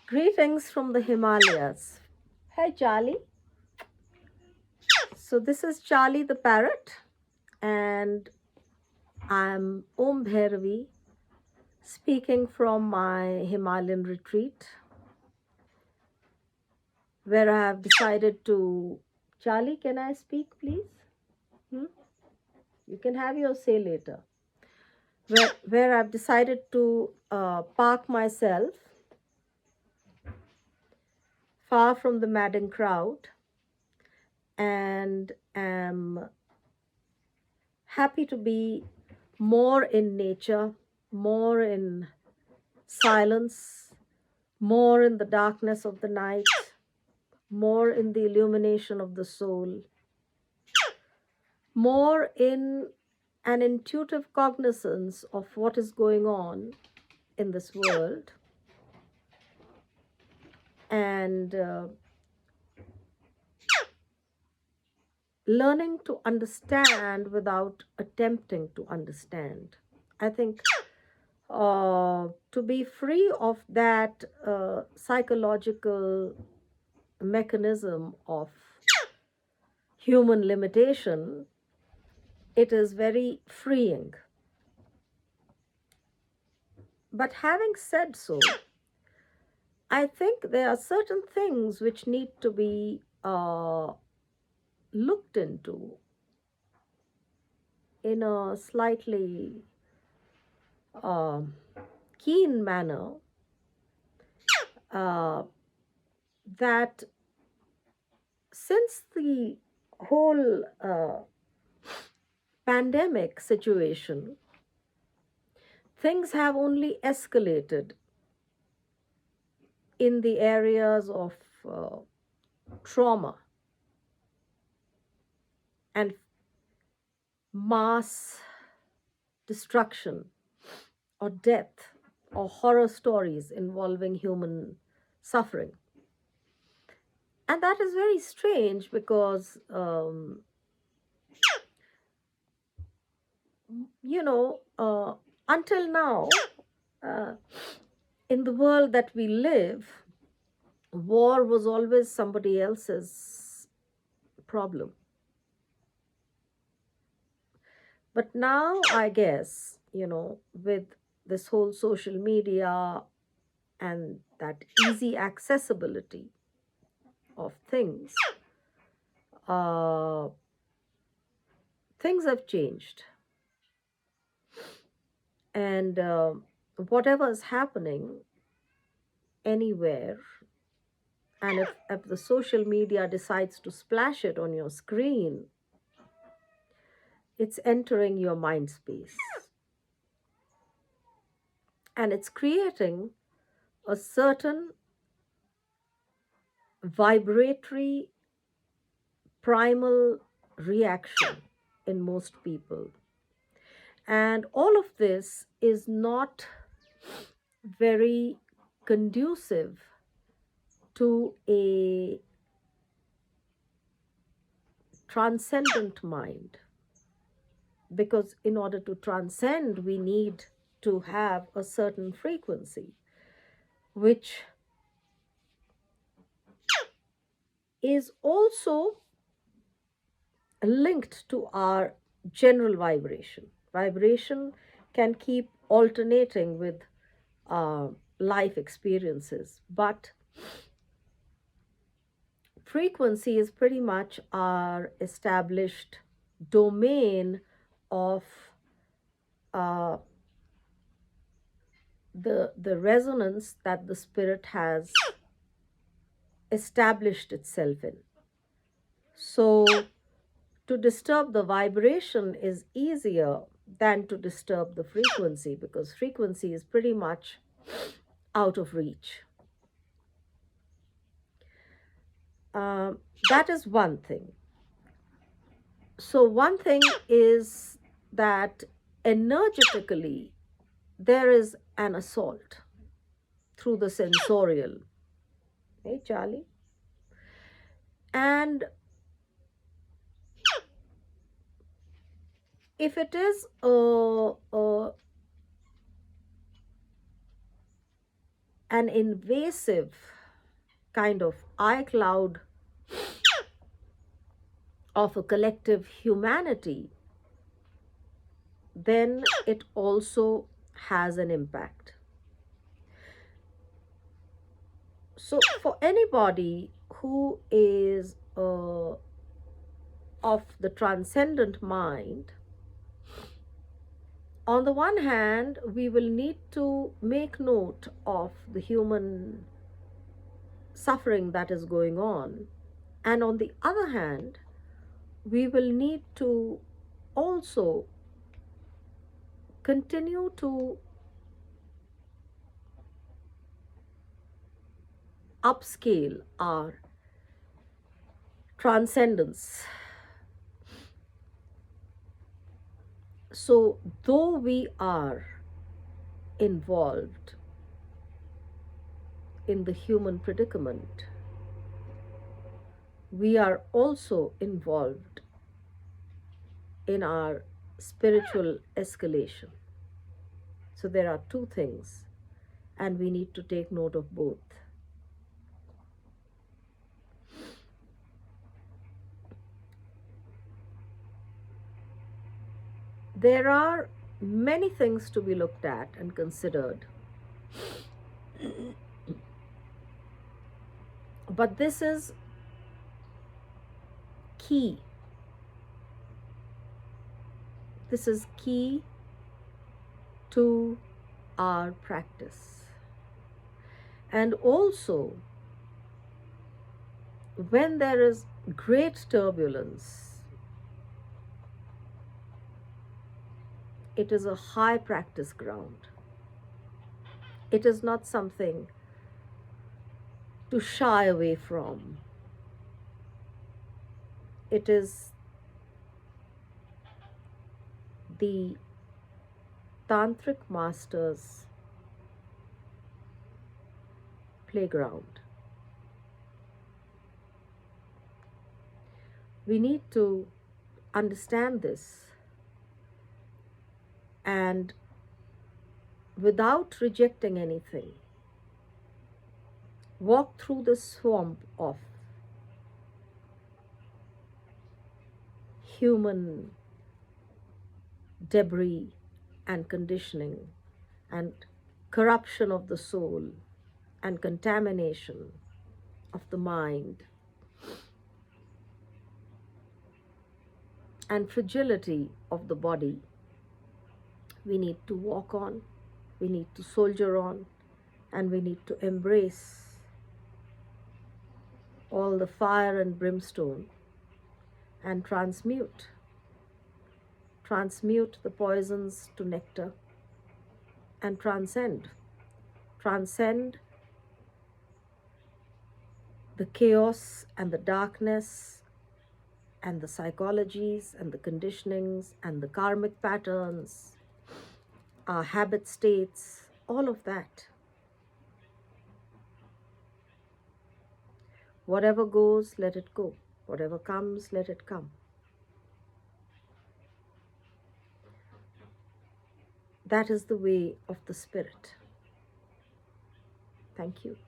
Greetings from the Himalayas. Hi, Charlie. So, this is Charlie the parrot, and I'm Om Bhairavi speaking from my Himalayan retreat where I have decided to. Charlie, can I speak, please? Hmm? You can have your say later. Where I've decided to park myself far from the madding crowd and am happy to be more in nature, more in silence, more in the darkness of the night, more in the illumination of the soul, more in an intuitive cognizance of what is going on in this world, and learning to understand without attempting to understand. I think to be free of that psychological mechanism of human limitation, it is very freeing. But having said so, I think there are certain things which need to be looked into in a slightly uh, keen manner, uh, that since the whole pandemic situation, things have only escalated in the areas of uh, trauma and mass destruction or death or horror stories involving human suffering. And that is very strange because, until now, uh, in the world that we live, war was always somebody else's problem. But now, I guess, with this whole social media and that easy accessibility of things, uh, things have changed. And whatever is happening anywhere, and if the social media decides to splash it on your screen, it's entering your mind space. And it's creating a certain vibratory primal reaction in most people. And all of this is not very conducive to a transcendent mind, because in order to transcend, we need to have a certain frequency, which is also linked to our general vibration. Vibration can keep alternating with uh, life experiences, but frequency is pretty much our established domain of uh, the resonance that the spirit has established itself in. So to disturb the vibration is easier than to disturb the frequency, because frequency is pretty much out of reach. That is one thing. So, one thing is that energetically there is an assault through the sensorial. Hey, Charlie. And if it is a an invasive kind of iCloud of a collective humanity, then it also has an impact. So, for anybody who is of the transcendent mind, on the one hand, we will need to make note of the human suffering that is going on. And on the other hand, we will need to also continue to upscale our transcendence. So, though we are involved in the human predicament, we are also involved in our spiritual escalation. So, there are two things, and we need to take note of both. There are many things to be looked at and considered, but this is key. This is key to our practice. And also, when there is great turbulence, it is a high practice ground. It is not something to shy away from. It is the tantric master's playground. We need to understand this, and without rejecting anything, walk through the swamp of human debris and conditioning and corruption of the soul and contamination of the mind and fragility of the body. We need to walk on, we need to soldier on, and we need to embrace all the fire and brimstone and transmute the poisons to nectar and transcend the chaos and the darkness and the psychologies and the conditionings and the karmic patterns, our habit states, all of that. Whatever goes, let it go. Whatever comes, let it come. That is the way of the spirit. Thank you.